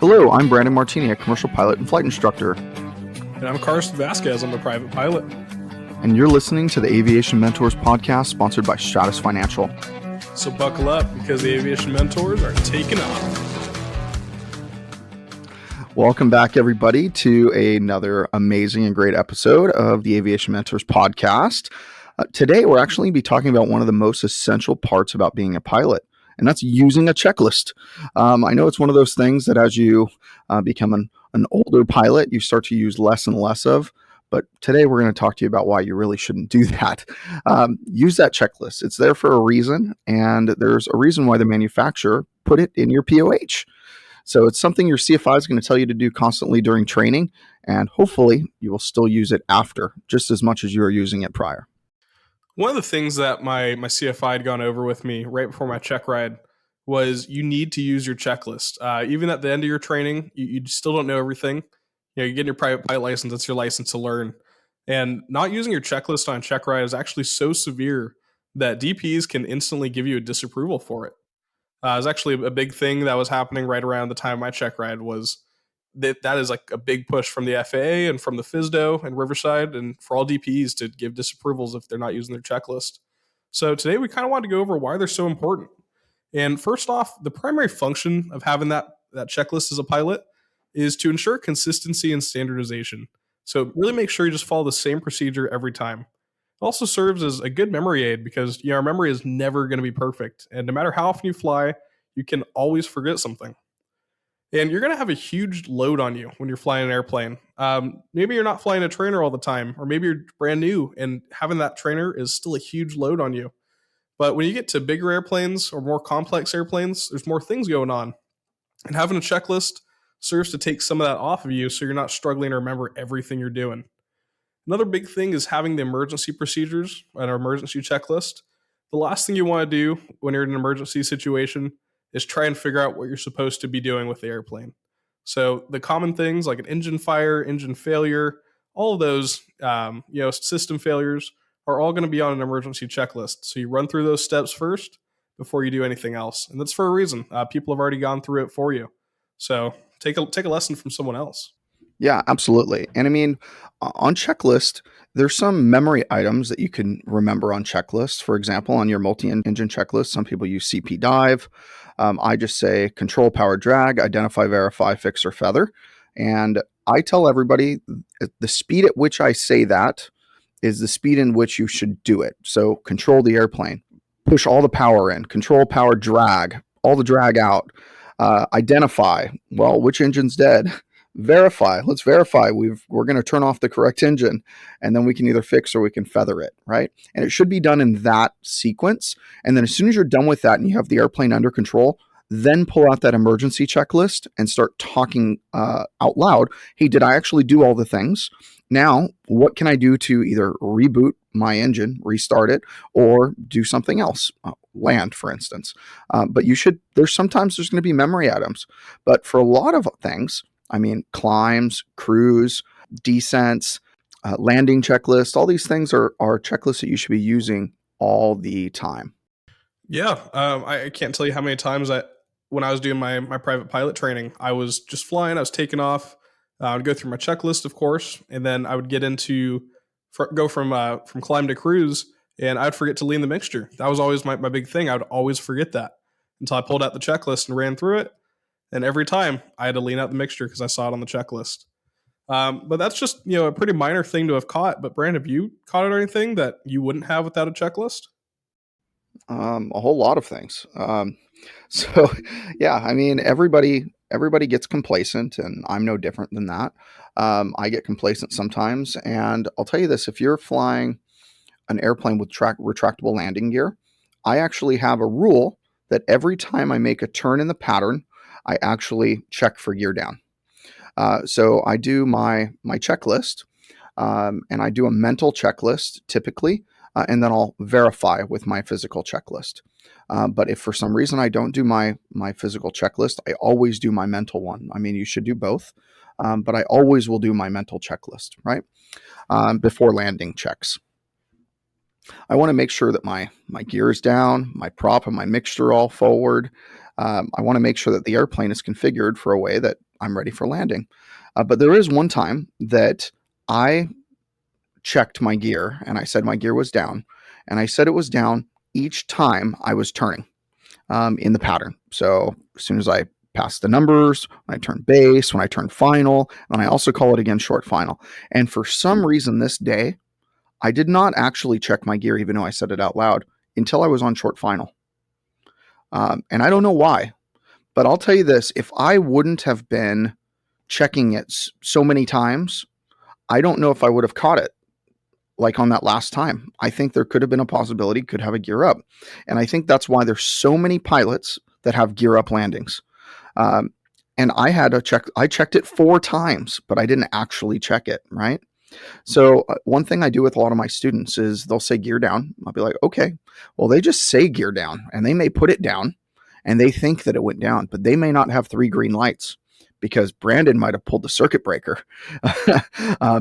Hello, I'm Brandon Martini, a commercial pilot and flight instructor. And I'm Carlos Vasquez, I'm a private pilot. And you're listening to the Aviation Mentors podcast, sponsored by Stratus Financial. So buckle up, because the Aviation Mentors are taking off. Welcome back, everybody, to another amazing and great episode of the Aviation Mentors podcast. Today, we're actually going to be talking about one of the most essential parts about being a pilot, and that's using a checklist. I know it's one of those things that as you become an older pilot, you start to use less and less of. But today we're going to talk to you about why you really shouldn't do that. Use that checklist. It's there for a reason, and there's a reason why the manufacturer put it in your POH. So it's something your CFI is going to tell you to do constantly during training, and hopefully you will still use it after, just as much as you are using it prior. One of the things that my CFI had gone over with me right before my check ride was you need to use your checklist. Even at the end of your training, you still don't know everything. You get your private pilot license, it's your license to learn. And not using your checklist on check ride is actually so severe that DPs can instantly give you a disapproval for it. It was actually a big thing that was happening right around the time my check ride was that is like a big push from the FAA and from the FSDO and Riverside and for all DPs to give disapprovals if they're not using their checklist. So today we kind of wanted to go over why they're so important. And first off, the primary function of having that checklist as a pilot is to ensure consistency and standardization. So really make sure you just follow the same procedure every time. It also serves as a good memory aid because our memory is never going to be perfect. And no matter how often you fly, you can always forget something. And you're going to have a huge load on you when you're flying an airplane. Maybe you're not flying a trainer all the time, or maybe you're brand new and having that trainer is still a huge load on you. But when you get to bigger airplanes or more complex airplanes, there's more things going on. And having a checklist serves to take some of that off of you so you're not struggling to remember everything you're doing. Another big thing is having the emergency procedures and our emergency checklist. The last thing you want to do when you're in an emergency situation is try and figure out what you're supposed to be doing with the airplane. So the common things like an engine fire, engine failure, all of those system failures are all going to be on an emergency checklist. So you run through those steps first before you do anything else. And that's for a reason. People have already gone through it for you. So take a lesson from someone else. Yeah, absolutely. And I mean, on checklist, there's some memory items that you can remember on checklists. For example, on your multi-engine checklist, some people use CP dive. I just say control, power, drag, identify, verify, fix, or feather. And I tell everybody the speed at which I say that is the speed in which you should do it. So control the airplane, push all the power in, control, power, drag, all the drag out, identify, well, which engine's dead? Verify. Let's verify. We're going to turn off the correct engine, and then we can either fix or we can feather it, right? And it should be done in that sequence. And then as soon as you're done with that and you have the airplane under control, then pull out that emergency checklist and start talking out loud. Hey, did I actually do all the things? Now, what can I do to either reboot my engine, restart it, or do something else? Land, for instance. But sometimes there's going to be memory items. But for a lot of things, I mean, climbs, cruise, descents, landing checklists, all these things are checklists that you should be using all the time. Yeah, I can't tell you how many times when I was doing my private pilot training, I was just flying, I was taking off, I would go through my checklist, of course, and then I would get go from climb to cruise, and I'd forget to lean the mixture. That was always my big thing. I would always forget that until I pulled out the checklist and ran through it. And every time I had to lean out the mixture because I saw it on the checklist. But that's just, a pretty minor thing to have caught. But Brand, have you caught it or anything that you wouldn't have without a checklist? A whole lot of things. So yeah, I mean, everybody gets complacent, and I'm no different than that. I get complacent sometimes. And I'll tell you this, if you're flying an airplane with retractable landing gear, I actually have a rule that every time I make a turn in the pattern, I actually check for gear down. So I do my checklist, and I do a mental checklist typically, and then I'll verify with my physical checklist. But if for some reason I don't do my physical checklist, I always do my mental one. I mean, you should do both, but I always will do my mental checklist, right? Before landing checks. I want to make sure that my gear is down, my prop and my mixture all forward. I want to make sure that the airplane is configured for a way that I'm ready for landing. But there is one time that I checked my gear and I said my gear was down, and I said it was down each time I was turning in the pattern. So as soon as I passed the numbers, when I turned base, when I turned final, and I also call it again short final. And for some reason this day, I did not actually check my gear, even though I said it out loud, until I was on short final. And I don't know why, but I'll tell you this, if I wouldn't have been checking it so many times, I don't know if I would have caught it like on that last time. I think there could have been a possibility, could have a gear up. And I think that's why there's so many pilots that have gear up landings. And I had to check, I checked it 4 times, but I didn't actually check it, right? So one thing I do with a lot of my students is they'll say gear down. I'll be like, okay, well, they just say gear down and they may put it down and they think that it went down, but they may not have 3 green lights because Brandon might have pulled the circuit breaker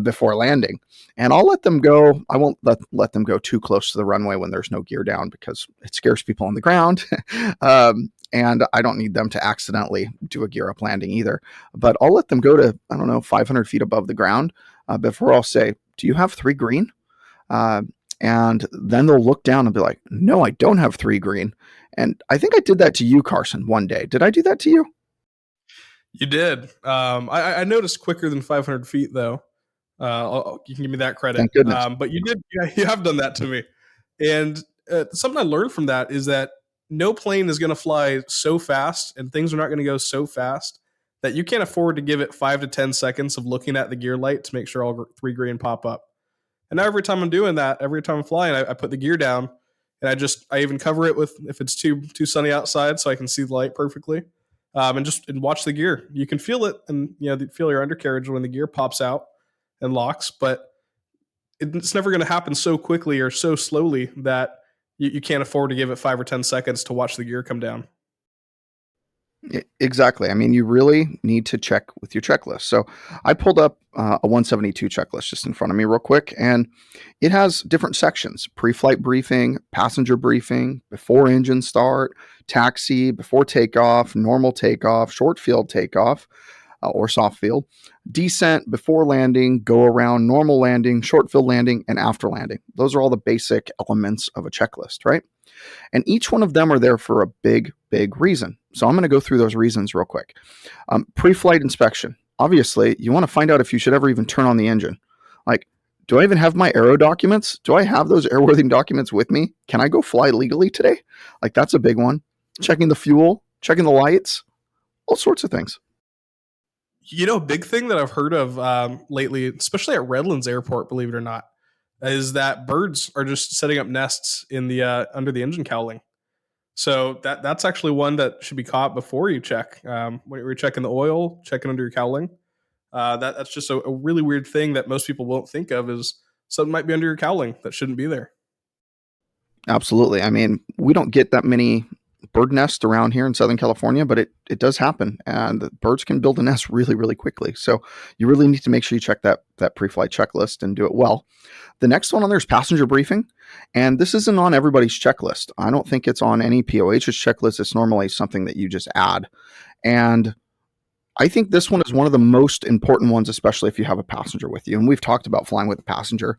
before landing. And I'll let them go. I won't let them go too close to the runway when there's no gear down because it scares people on the ground. And I don't need them to accidentally do a gear up landing either. But I'll let them go to, 500 feet above the ground before I'll say, do you have 3 green? And then they'll look down and be like, no, I don't have 3 green. And I think I did that to you, Carson, one day. Did I do that to you? You did. I noticed quicker than 500 feet, though. You can give me that credit. Thank goodness. But you did. Yeah, you have done that to me. And something I learned from that is that no plane is going to fly so fast, and things are not going to go so fast that you can't afford to give it 5 to 10 seconds of looking at the gear light to make sure all 3 green pop up. And now every time I'm doing that, every time I'm flying, I put the gear down, and I even cover it with, if it's too sunny outside, so I can see the light perfectly. And watch the gear. You can feel it, and feel your undercarriage when the gear pops out and locks. But it's never going to happen so quickly or so slowly that you can't afford to give it 5 or 10 seconds to watch the gear come down. Exactly. I mean, you really need to check with your checklist. So I pulled up a 172 checklist just in front of me real quick, and it has different sections: pre-flight briefing, passenger briefing, before engine start, taxi, before takeoff, normal takeoff, short field takeoff, or soft field, descent, before landing, go around, normal landing, short field landing, and after landing. Those are all the basic elements of a checklist, right? And each one of them are there for a big, big reason. So I'm going to go through those reasons real quick. Pre-flight inspection. Obviously, you want to find out if you should ever even turn on the engine. Like, do I even have my aero documents? Do I have those airworthiness documents with me? Can I go fly legally today? Like, that's a big one. Checking the fuel, checking the lights, all sorts of things. A big thing that I've heard of lately, especially at Redlands Airport, believe it or not, is that birds are just setting up nests in the under the engine cowling. So that's actually one that should be caught before you check. When you're checking the oil, checking under your cowling. That's just a really weird thing that most people won't think of, is something might be under your cowling that shouldn't be there. Absolutely. I mean, we don't get that many bird nests around here in Southern California, but it does happen, and the birds can build a nest really, really quickly. So you really need to make sure you check that pre-flight checklist and do it well. The next one on there is passenger briefing, and this isn't on everybody's checklist. I don't think it's on any POH's checklist. It's normally something that you just add, and I think this one is one of the most important ones, especially if you have a passenger with you. And we've talked about flying with a passenger,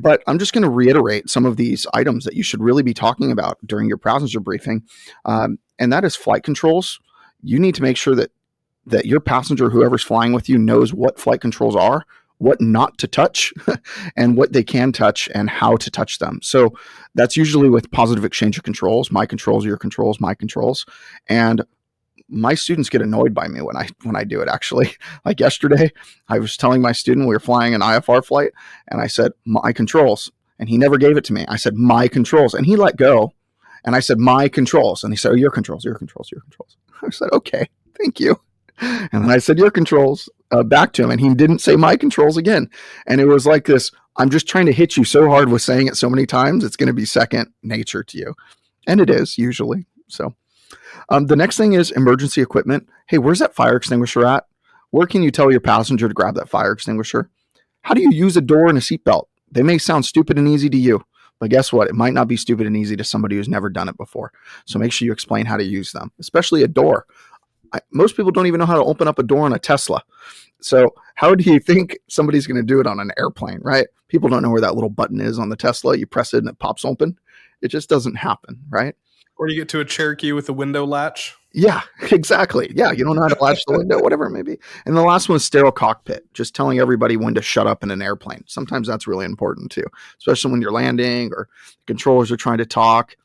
but I'm just going to reiterate some of these items that you should really be talking about during your passenger briefing. And that is flight controls. You need to make sure that your passenger, whoever's flying with you, knows what flight controls are, what not to touch, and what they can touch and how to touch them. So that's usually with positive exchange of controls: my controls, your controls, my controls. And my students get annoyed by me when I do it. Actually, like yesterday, I was telling my student, we were flying an IFR flight, and I said, my controls, and he never gave it to me. I said, my controls, and he let go, and I said, my controls, and he said, oh, your controls, your controls, your controls. I said, okay, thank you. And then I said, your controls, back to him, and he didn't say my controls again. And it was like this: I'm just trying to hit you so hard with saying it so many times, it's going to be second nature to you. And it is usually. So the next thing is emergency equipment. Hey, where's that fire extinguisher at? Where can you tell your passenger to grab that fire extinguisher? How do you use a door and a seatbelt? They may sound stupid and easy to you, but guess what? It might not be stupid and easy to somebody who's never done it before. So make sure you explain how to use them, especially a door. most people don't even know how to open up a door on a Tesla. So how do you think somebody's going to do it on an airplane, right? People don't know where that little button is on the Tesla. You press it and it pops open. It just doesn't happen, right? Or you get to a Cherokee with a window latch. Yeah, exactly. Yeah, you don't know how to latch the window, whatever it may be. And the last one is sterile cockpit, just telling everybody when to shut up in an airplane. Sometimes that's really important too, especially when you're landing or controllers are trying to talk.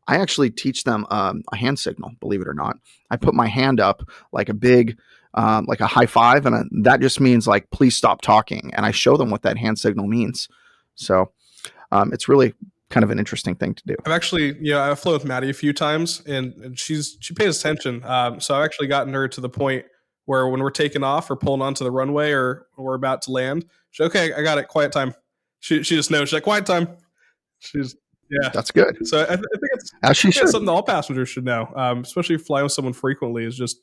I actually teach them a hand signal, believe it or not. I put my hand up like a big, like a high five, and that just means like, please stop talking. And I show them what that hand signal means. So it's really kind of an interesting thing to do. I've actually, I've flown with Maddie a few times, and she pays attention. So I've actually gotten her to the point where when we're taking off or pulling onto the runway or we're about to land, she's okay. I got it. Quiet time. She just knows. She's like, quiet time. She's That's good. So I think it's As she should. something all passengers should know, especially flying with someone frequently. Is just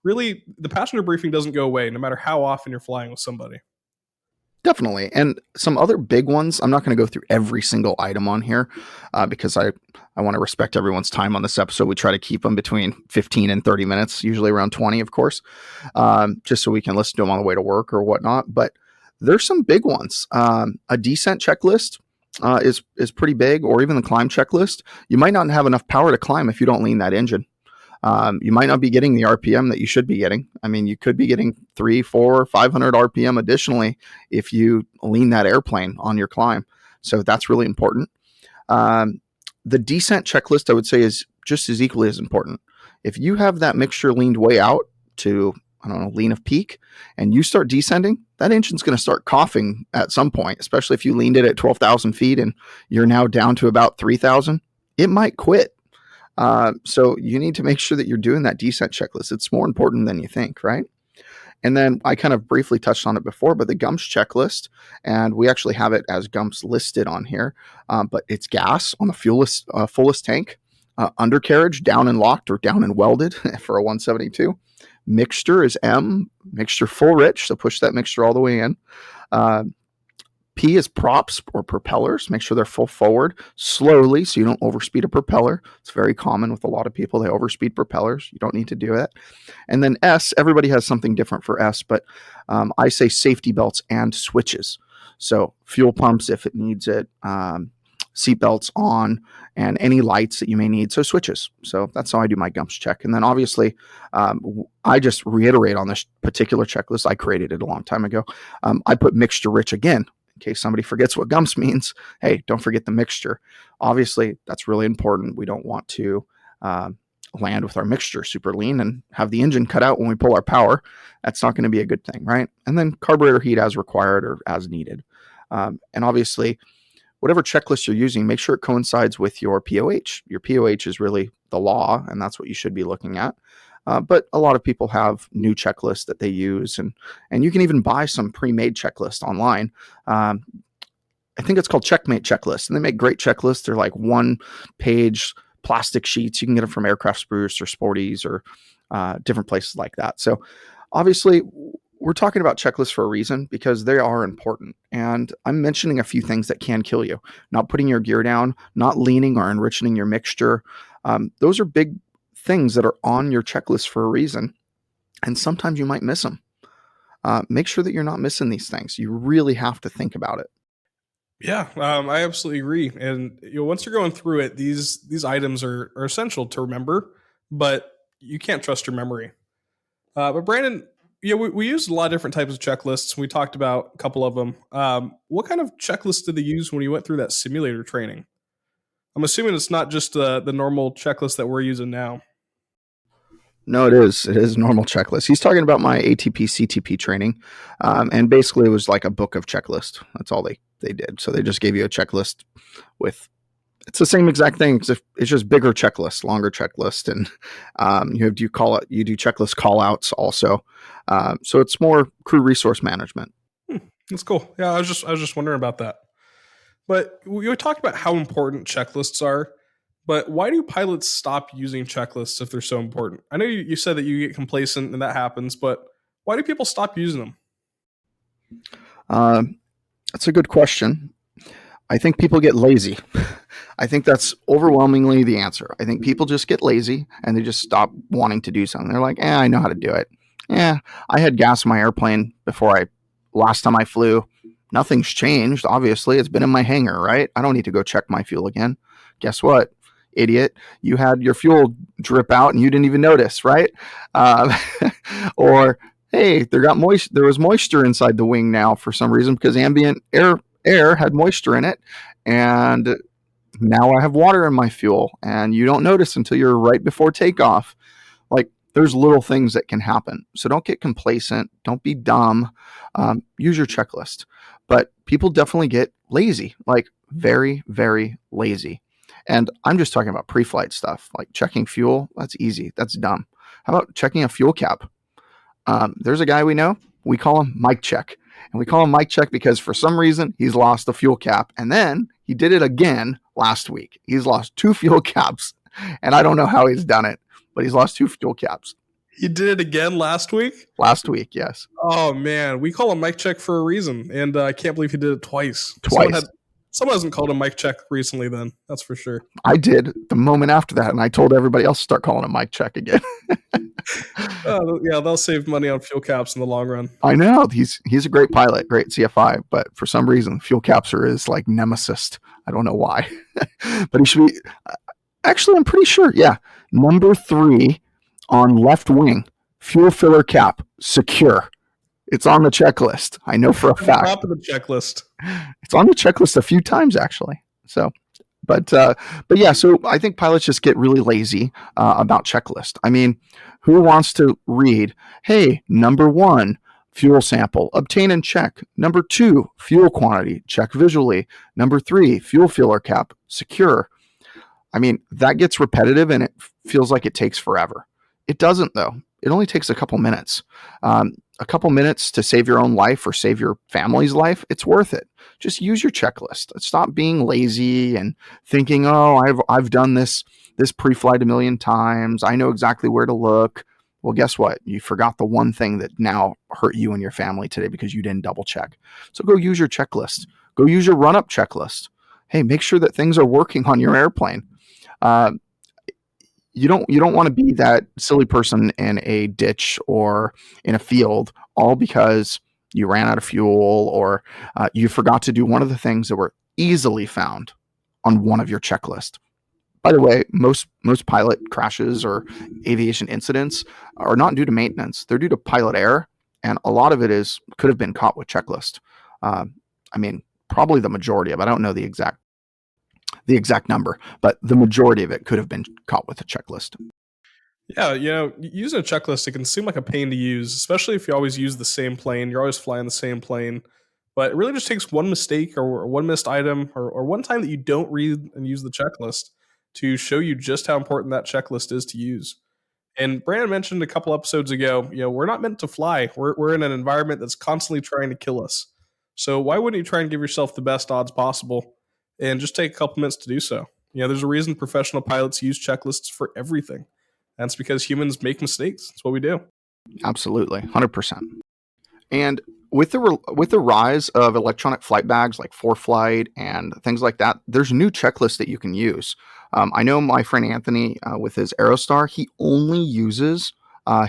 really the passenger briefing doesn't go away no matter how often you're flying with somebody. Definitely. And some other big ones, I'm not going to go through every single item on here because I want to respect everyone's time on this episode. We try to keep them between 15 and 30 minutes, usually around 20, of course, just so we can listen to them on the way to work or whatnot. But there's some big ones. A descent checklist is pretty big, or even the climb checklist. You might not have enough power to climb if you don't lean that engine. You might not be getting the RPM that you should be getting. I mean, you could be getting 300, 400, 500 RPM additionally if you lean that airplane on your climb. So that's really important. The descent checklist, I would say, is just as equally as important. If you have that mixture leaned way out to, I don't know, lean of peak, and you start descending, that engine's going to start coughing at some point, especially if you leaned it at 12,000 feet and you're now down to about 3,000. It might quit. So you need to make sure that you're doing that descent checklist. It's more important than you think, right? And then I kind of briefly touched on it before, but the GUMPS checklist, and we actually have it as GUMPS listed on here, but it's gas on the fullest tank, undercarriage down and locked or down and welded for a 172. Mixture is M, mixture full rich, so push that mixture all the way in. P is props or propellers. Make sure they're full forward slowly so you don't overspeed a propeller. It's very common with a lot of people. They overspeed propellers. You don't need to do it. And then S, everybody has something different for S, but I say safety belts and switches. So fuel pumps if it needs it, seat belts on, and any lights that you may need. So switches. So that's how I do my GUMPS check. And then obviously, I just reiterate on this particular checklist. I created it a long time ago. I put mixture rich again. In case somebody forgets what GUMPS means, hey, don't forget the mixture. Obviously, that's really important. We don't want to land with our mixture super lean and have the engine cut out when we pull our power. That's not going to be a good thing, right? And then carburetor heat as required or as needed. And obviously, whatever checklist you're using, make sure it coincides with your POH. Your POH is really the law, and that's what you should be looking at. But a lot of people have new checklists that they use, and you can even buy some pre-made checklist online. I think it's called Checkmate Checklist, and they make great checklists. They're like one-page plastic sheets. You can get them from Aircraft Spruce or Sporties or different places like that. So obviously, we're talking about checklists for a reason because they are important. And I'm mentioning a few things that can kill you. Not putting your gear down, not leaning or enriching your mixture. Those are big things that are on your checklist for a reason, and sometimes you might miss them. Make sure that you're not missing these things. You really have to think about it. Yeah, I absolutely agree. And once you're going through it, these items are essential to remember, but you can't trust your memory. But Brandon, we used a lot of different types of checklists. We talked about a couple of them. What kind of checklists did they use when you went through that simulator training? I'm assuming it's not just the normal checklist that we're using now. No, it is. It is a normal checklist. He's talking about my ATP CTP training, and basically it was like a book of checklist. That's all they did. So they just gave you a checklist with. It's the same exact thing. It's just bigger checklist, longer checklist, and you do checklist call outs also. So it's more crew resource management. That's cool. Yeah, I was just wondering about that. But we talked about how important checklists are. But why do pilots stop using checklists if they're so important? I know you said that you get complacent and that happens, but why do people stop using them? That's a good question. I think people get lazy. I think that's overwhelmingly the answer. I think people just get lazy and they just stop wanting to do something. They're like, I know how to do it. Yeah, I had gas in my airplane before last time I flew. Nothing's changed. Obviously, it's been in my hangar, right? I don't need to go check my fuel again. Guess what, idiot? You had your fuel drip out and you didn't even notice, right? Uh, or hey, there was moisture inside the wing now for some reason because ambient air had moisture in it, and now I have water in my fuel, and you don't notice until you're right before takeoff. Like, there's little things that can happen. So don't get complacent. Don't be dumb. Use your checklist. But people definitely get lazy, like very, very lazy. And I'm just talking about pre-flight stuff, like checking fuel. That's easy. That's dumb. How about checking a fuel cap? There's a guy we know. We call him Mike Check. And we call him Mike Check because for some reason he's lost the fuel cap. And then he did it again last week. He's lost 2 fuel caps. And I don't know how he's done it, but he's lost 2 fuel caps. He did it again last week? Last week, yes. Oh, man. We call him Mike Check for a reason. And I can't believe he did it twice. Twice. Someone hasn't called him Mike Check recently then. That's for sure. I did the moment after that, and I told everybody else to start calling him Mike Check again. Yeah, they'll save money on fuel caps in the long run. I know. He's a great pilot, great CFI, but for some reason, fuel caps are his like nemesis. I don't know why. But he should be... Actually, I'm pretty sure. Yeah. Number 3 on left wing, fuel filler cap, secure. It's on the checklist. I know for a fact. Top of the checklist. It's on the checklist a few times, actually. So, but yeah, so I think pilots just get really lazy about checklist. I mean, who wants to read, hey, number 1, fuel sample, obtain and check. Number 2, fuel quantity, check visually. Number 3, fuel filler cap, secure. I mean, that gets repetitive and it feels like it takes forever. It doesn't, though. It only takes a couple minutes. A couple minutes to save your own life or save your family's life, it's worth it. Just use your checklist. Stop being lazy and thinking, oh, I've done this pre-flight a million times. I know exactly where to look. Well, guess what? You forgot the one thing that now hurt you and your family today because you didn't double check. So go use your checklist. Go use your run-up checklist. Hey, make sure that things are working on your airplane. You don't want to be that silly person in a ditch or in a field all because you ran out of fuel or you forgot to do one of the things that were easily found on one of your checklist. By the way, most pilot crashes or aviation incidents are not due to maintenance. They're due to pilot error, and a lot of it could have been caught with checklist. I mean, probably the majority of it. I don't know the exact number, but the majority of it could have been caught with a checklist. Yeah, using a checklist, it can seem like a pain to use, especially if you always use the same plane. You're always flying the same plane. But it really just takes one mistake or one missed item or one time that you don't read and use the checklist to show you just how important that checklist is to use. And Brandon mentioned a couple episodes ago, we're not meant to fly. We're in an environment that's constantly trying to kill us. So why wouldn't you try and give yourself the best odds possible and just take a couple minutes to do so? There's a reason professional pilots use checklists for everything. That's because humans make mistakes. That's what we do. Absolutely, 100%. And with the rise of electronic flight bags like ForeFlight and things like that, there's new checklists that you can use. I know my friend Anthony with his Aerostar, he only uses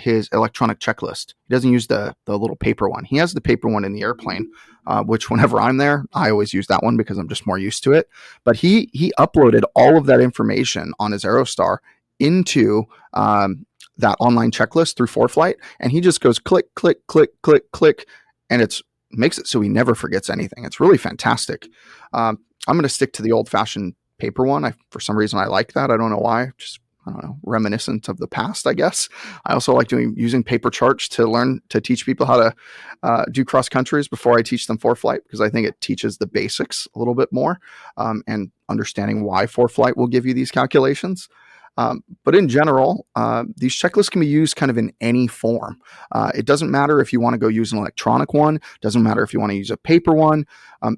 his electronic checklist. He doesn't use the little paper one. He has the paper one in the airplane, which whenever I'm there, I always use that one because I'm just more used to it. But he uploaded all of that information on his Aerostar into that online checklist through ForeFlight, and he just goes click, click, click, click, click, and it makes it so he never forgets anything. It's really fantastic. I'm going to stick to the old-fashioned paper one. For some reason, I like that. I don't know why. Just, I don't know, reminiscent of the past, I guess. I also like using paper charts to teach people how to do cross countries before I teach them ForeFlight, because I think it teaches the basics a little bit more, and understanding why ForeFlight will give you these calculations. But in general, these checklists can be used kind of in any form. It doesn't matter if you want to go use an electronic one. It doesn't matter if you want to use a paper one.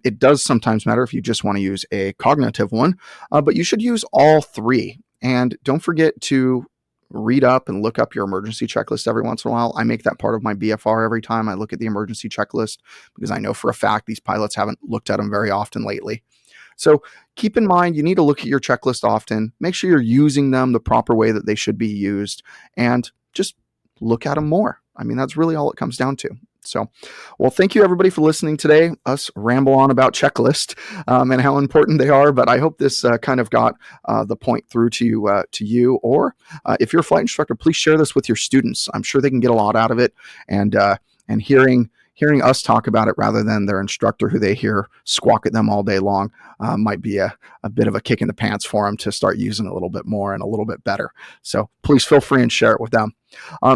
It does sometimes matter if you just want to use a cognitive one. But you should use all 3. And don't forget to read up and look up your emergency checklist every once in a while. I make that part of my BFR every time I look at the emergency checklist, because I know for a fact these pilots haven't looked at them very often lately. So keep in mind, you need to look at your checklist often. Make sure you're using them the proper way that they should be used, and just look at them more. I mean, that's really all it comes down to. So, well, thank you everybody for listening today. Us ramble on about checklist and how important they are. But I hope this kind of got the point through to you. Or if you're a flight instructor, please share this with your students. I'm sure they can get a lot out of it. And hearing us talk about it rather than their instructor who they hear squawk at them all day long might be a bit of a kick in the pants for them to start using it a little bit more and a little bit better. So please feel free and share it with them.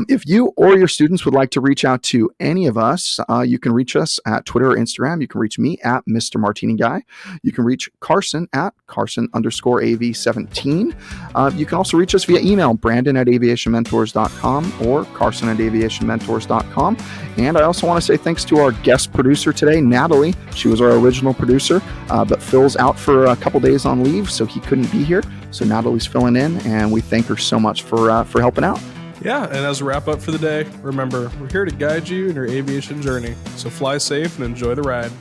If you or your students would like to reach out to any of us, you can reach us at Twitter or Instagram. You can reach me at Mr. Martini Guy. You can reach Carson at Carson_AV17. You can also reach us via email, Brandon@aviationmentors.com or Carson@aviationmentors.com. And I also want to say thanks to our guest producer today, Natalie. She was our original producer, but Phil's out for a couple days on leave, so he couldn't be here. So Natalie's filling in, and we thank her so much for helping out. Yeah, and as a wrap up for the day, remember, we're here to guide you in your aviation journey. So fly safe and enjoy the ride.